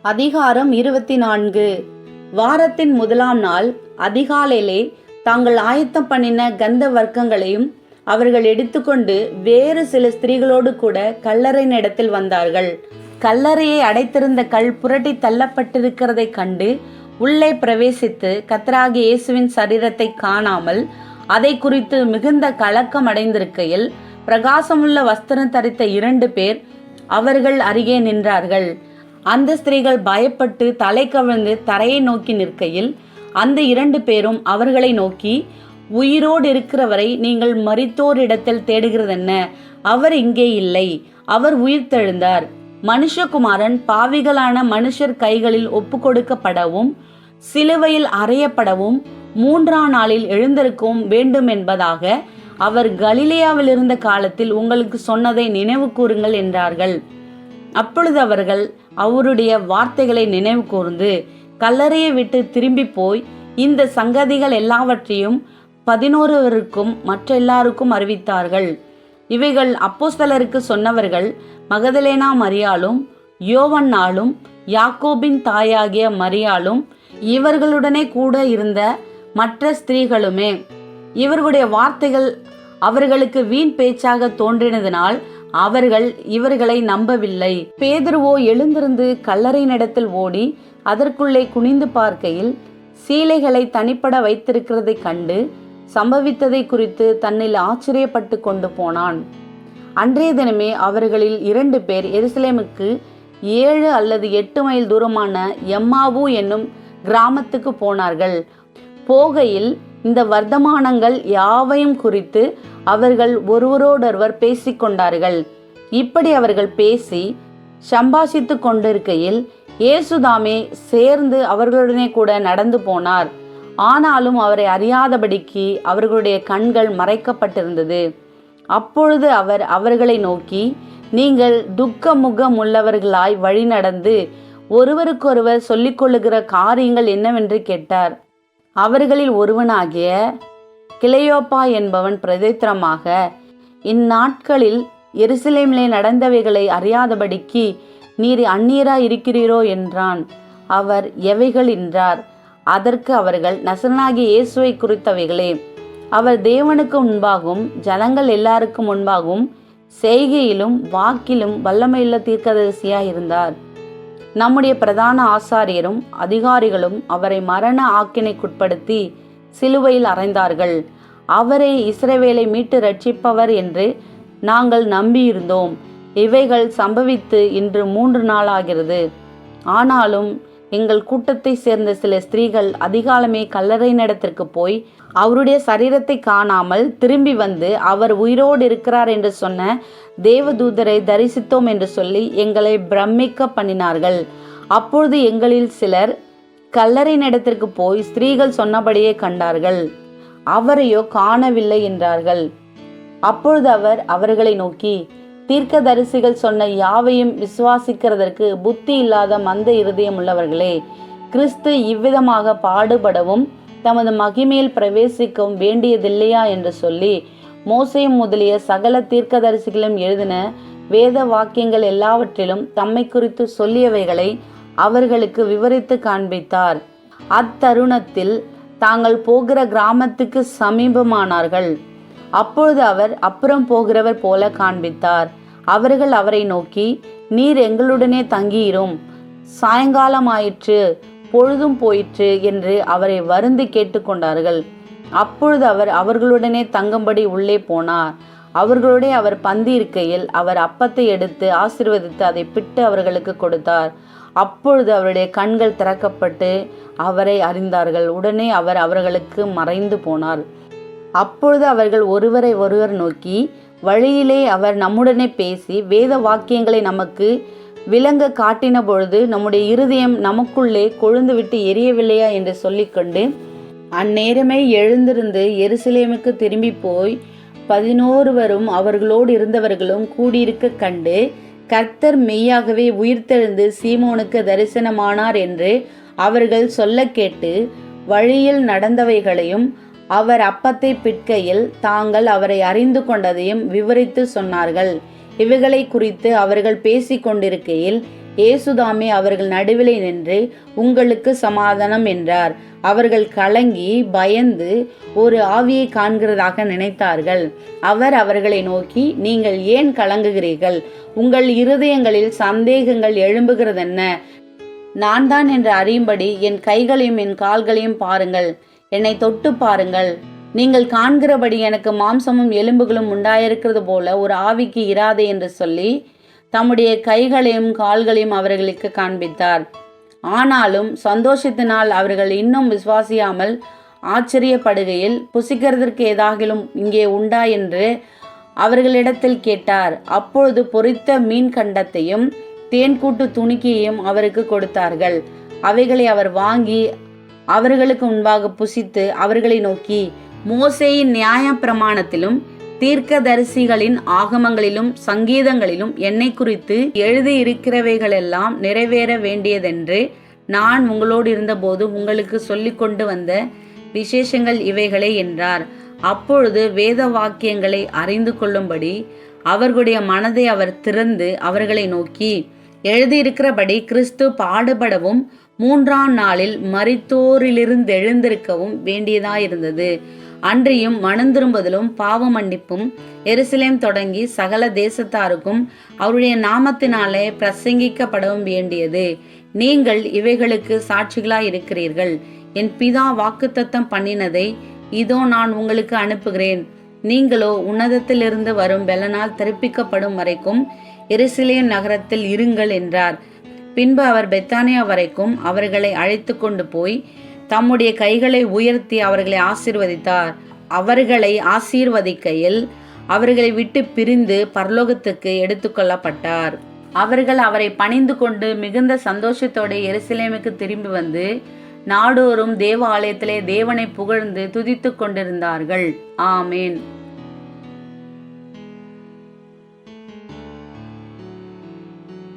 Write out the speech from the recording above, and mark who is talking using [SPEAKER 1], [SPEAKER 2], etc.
[SPEAKER 1] அதிகாரம் 24. வாரத்தின் முதலாம் நாள் அதிகாலையிலே தாங்கள் ஆயத்தம் பண்ணின கந்த வர்க்கங்களையும் அவர்கள் எடுத்துக்கொண்டு வேறு சில ஸ்திரீகளோடு கூட கல்லறையின் இடத்தில் வந்தார்கள். கல்லறையை அடைத்திருந்த கல் புரட்டி தள்ளப்பட்டிருக்கிறதை கண்டு உள்ளே பிரவேசித்து கர்த்தராகிய இயேசுவின் சரீரத்தை காணாமல் அதை குறித்து மிகுந்த கலக்கம் அடைந்திருக்கையில் பிரகாசமுள்ள வஸ்திரம் தரித்த 2 பேர் அவர்கள் அருகே நின்றார்கள். அந்த ஸ்திரீகள் பயப்பட்டு தலை கவிழ்ந்து தரையை நோக்கி நிற்கையில் அந்த 2 பேரும் அவர்களை நோக்கி, உயிரோடு இருக்கிறவரை நீங்கள் மரித்தோர் இடத்தில் தேடுகிறதென்ன? அவர் இங்கே இல்லை, அவர் உயிர்த்தெழுந்தார். மனுஷகுமாரன் பாவிகளான மனுஷர் கைகளில் ஒப்பு கொடுக்கப்படவும் சிலுவையில் அறையப்படவும் 3ஆம் நாளில் எழுந்திருக்கவும் வேண்டும் என்பதாக அவர் கலிலேயாவில் இருந்த காலத்தில் உங்களுக்கு சொன்னதை நினைவு கூறுங்கள் என்றார்கள். அப்பொழுது அவர்கள் அவருடைய வார்த்தைகளை நினைவு கூர்ந்து கல்லறையை விட்டு திரும்பி போய் இந்த சங்கதிகள் எல்லாவற்றையும் 11 மற்ற எல்லாருக்கும் அறிவித்தார்கள். இவைகள் அப்போஸ்தலருக்கு சொன்னவர்கள் மகதலேனா மரியாளும் யோவன்னாலும் யாக்கோபின் தாயாகிய மரியாளும் இவர்களுடனே கூட இருந்த மற்ற ஸ்திரீகளுமே. இவர்களுடைய வார்த்தைகள் அவர்களுக்கு வீண் பேச்சாக தோன்றினதினால் அவர்கள் இவர்களை நம்பவில்லை. பேதுருவோ எழுந்திருந்து கல்லறையினிடத்தில் ஓடி அதற்குள்ளே குனிந்து பார்க்கையில் சீலைகளை தனிப்பட வைத்திருக்கிறதை கண்டு சம்பவித்ததை குறித்து தன்னில் ஆச்சரியப்பட்டு கொண்டு போனான். அன்றைய தினமே அவர்களில் 2 பேர் எருசலேமுக்கு 7 அல்லது 8 மைல் தூரமான எம்மாவு என்னும் கிராமத்துக்கு போனார்கள். போகையில் இந்த வர்த்தமானங்கள் யாவையும் குறித்து அவர்கள் ஒருவரோடொருவர் பேசிக்கொண்டார்கள். இப்படி அவர்கள் பேசி சம்பாஷித்து கொண்டிருக்கையில் இயேசுதாமே சேர்ந்து அவர்களுடனே கூட நடந்து போனார். ஆனாலும் அவரை அறியாதபடிக்கு அவர்களுடைய கண்கள் மறைக்கப்பட்டிருந்தது. அப்பொழுது அவர் அவர்களை நோக்கி, நீங்கள் துக்க முகம் உள்ளவர்களாய் வழி நடந்து ஒருவருக்கொருவர் சொல்லிக்கொள்ளுகிற காரியங்கள் என்னவென்று கேட்டார். அவர்களில் ஒருவனாகிய கிளையோப்பா என்பவன் பிரதித்திரமாக, இந்நாட்களில் எருசலேமிலே நடந்தவைகளை அறியாதபடிக்கு நீர் அந்நியராய் இருக்கிறீரோ என்றான். அவர் எவைகள் என்றார். அதற்கு அவர்கள், நசரனாகிய இயேசுவை குறித்தவைகளே. அவர் தேவனுக்கு முன்பாகவும் ஜனங்கள் எல்லாருக்கும் முன்பாகவும் செய்கையிலும் வாக்கிலும் வல்லமையுள்ள தீர்க்கதரிசியாய் இருந்தார். நம்முடைய பிரதான ஆசாரியரும் அதிகாரிகளும் அவரை மரண ஆக்கினைக்குட்படுத்தி சிலுவையில் அறைந்தார்கள். அவரை இஸ்ரவேலை மீட்டு ரட்சிப்பவர் என்று நாங்கள் நம்பியிருந்தோம். இவைகள் சம்பவித்து இன்று 3 நாளாகிறது. ஆனாலும் எங்கள் கூட்டத்தை சேர்ந்த சில ஸ்திரீகள் அதிகாலமே கல்லறையினிடத்திற்கு போய் அவருடைய சரீரத்தை காணாமல் திரும்பி வந்து அவர் உயிரோடு இருக்கிறார் என்று சொன்ன தேவதூதரை தரிசித்தோம் என்று சொல்லி எங்களை பிரமிக்க பண்ணினார்கள். அப்பொழுது எங்களில் சிலர் கல்லறையினிடத்திற்கு போய் ஸ்திரீகள் சொன்னபடியே கண்டார்கள், அவரையோ காணவில்லை என்றார்கள். அப்பொழுது அவர் அவர்களை நோக்கி, தீர்க்கதரிசிகள் சொன்ன யாவையும் விசுவாசிக்கிறதற்கு புத்தி இல்லாத மந்த இருதயம் உள்ளவர்களே, கிறிஸ்து இவ்விதமாக பாடுபடவும் தமது மகிமையில் பிரவேசிக்கவும் வேண்டியதில்லையா என்று சொல்லி மோசேயும் முதலிய சகல தீர்க்கதரிசிகளும் எழுதின வேத வாக்கியங்கள் எல்லாவற்றிலும் தம்மை குறித்து சொல்லியவைகளை அவர்களுக்கு விவரித்து காண்பித்தார். அத்தருணத்தில் தாங்கள் போகிற கிராமத்துக்கு சமீபமானார்கள். அப்பொழுது அவர் அப்புறம் போகிறவர் போல காண்பித்தார். அவர்கள் அவரை நோக்கி, நீர் எங்களுடனே தங்கியிரும், சாயங்காலமாயிற்று, பொழுதும் போயிற்று என்று அவரை வருந்தி கேட்டுக்கொண்டார்கள். அப்பொழுது அவர் அவர்களுடனே தங்கும்படி உள்ளே போனார். அவர்களுடைய அவர் பந்தி இருக்கையில் அவர் அப்பத்தை எடுத்து ஆசீர்வதித்து அதை பிட்டு அவர்களுக்கு கொடுத்தார். அப்பொழுது அவருடைய கண்கள் திறக்கப்பட்டு அவரை அறிந்தார்கள். உடனே அவர் அவர்களுக்கு மறைந்து போனார். அப்பொழுது அவர்கள் ஒருவரை ஒருவர் நோக்கி, வழியிலே அவர் நம்முடனே பேசி வேத வாக்கியங்களை நமக்கு விளங்க காட்டின பொழுது நம்முடைய இருதயம் நமக்குள்ளே கொழுந்துவிட்டு எரியவில்லையா என்று சொல்லிக்கொண்டு அந்நேரமே எழுந்திருந்து எருசலேமுக்கு திரும்பி போய் 11 அவர்களோடு இருந்தவர்களும் கூடியிருக்க கண்டு, கர்த்தர் மெய்யாகவே உயிர்த்தெழுந்து சீமோனுக்கு தரிசனமானார் என்று அவர்கள் சொல்ல கேட்டு வழியில் நடந்தவைகளையும் அவர் அப்பத்தை பிட்கையில் தாங்கள் அவரை அறிந்து கொண்டதையும் விவரித்து சொன்னார்கள். இவைகளை குறித்து அவர்கள் பேசிக் கொண்டிருக்கையில் இயேசுதாமே அவர்கள் நடுவிலே நின்று உங்களுக்கு சமாதானம் என்றார். அவர்கள் கலங்கி பயந்து ஒரு ஆவியை காண்கிறதாக நினைத்தார்கள். அவர் அவர்களை நோக்கி, நீங்கள் ஏன் கலங்குகிறீர்கள்? உங்கள் இருதயங்களில் சந்தேகங்கள் எழும்புகிறதென்ன? நான் தான் என்று அறியும்படி என் கைகளையும் என் கால்களையும் பாருங்கள், என்னை தொட்டு பாருங்கள். நீங்கள் காண்கிறபடி எனக்கு மாம்சமும் எலும்புகளும் உண்டாயிருக்கிறது போல ஒரு ஆவிக்கு இராதே என்று சொல்லி தம்முடைய கைகளையும் கால்களையும் அவர்களுக்கு காண்பித்தார். ஆனாலும் சந்தோஷத்தினால் அவர்கள் இன்னும் விசுவாசியாமல் ஆச்சரியப்படுகையில், புசிக்கிறதற்கு ஏதாகிலும் இங்கே உண்டா என்று அவர்களிடத்தில் கேட்டார். அப்பொழுது பொரித்த மீன் கண்டத்தையும் தேன்கூட்டு துணிக்கையும் அவருக்கு கொடுத்தார்கள். அவைகளை அவர் வாங்கி அவர்களுக்கு முன்பாக புசித்து அவர்களை நோக்கி, மோசேயின் நியாய பிரமாணத்திலும் தீர்க்கதரிசிகளின் ஆகமங்களிலும் சங்கீதங்களிலும் என்னை குறித்து எழுதியிருக்கிறவைகளெல்லாம் நிறைவேற வேண்டியதென்று நான் உங்களோடு இருந்தபோது உங்களுக்கு சொல்லிக் கொண்டு வந்த விசேஷங்கள் இவைகளே என்றார். அப்பொழுது வேத வாக்கியங்களை அறிந்து கொள்ளும்படி அவர்களுடைய மனதை அவர் திறந்து அவர்களை நோக்கி, எழுதியிருக்கிறபடி கிறிஸ்து பாடுபடவும் 3ஆம் நாளில் மரித்தோரிலிருந்து எழுந்திருக்கவும் வேண்டியதாயிருந்தது. அன்றியும் மனந்திரும்புதலும் பாவ மன்னிப்பும் எருசலேம் தொடங்கி சகல தேசத்தாருக்கும் அவருடைய நாமத்தினாலே பிரசங்கிக்கப்படவும் வேண்டியது. நீங்கள் இவைகளுக்கு சாட்சிகளாய் இருக்கிறீர்கள். என் பிதா வாக்குத்தத்தம் பண்ணினதை இதோ நான் உங்களுக்கு அனுப்புகிறேன். நீங்களோ உன்னதத்திலிருந்து வரும் பெலனால் திருப்பிக்கப்படும் வரைக்கும் எருசலேம் நகரத்தில் இருங்கள் என்றார். பின்பு அவர் பெத்தானியா வரைக்கும் அவர்களை அழைத்து கொண்டு போய் தம்முடைய கைகளை உயர்த்தி அவர்களை ஆசீர்வதித்தார். அவர்களை ஆசீர்வதிக்கையில் அவர்களை விட்டு பிரிந்து பரலோகத்துக்கு எடுத்துக்கொள்ளப்பட்டார். அவர்கள் அவரை பணிந்து கொண்டு மிகுந்த சந்தோஷத்தோடு எருசலேமுக்கு திரும்பி வந்து நாடோறும் தேவ ஆலயத்திலே தேவனை புகழ்ந்து துதித்து கொண்டிருந்தார்கள். ஆமேன்.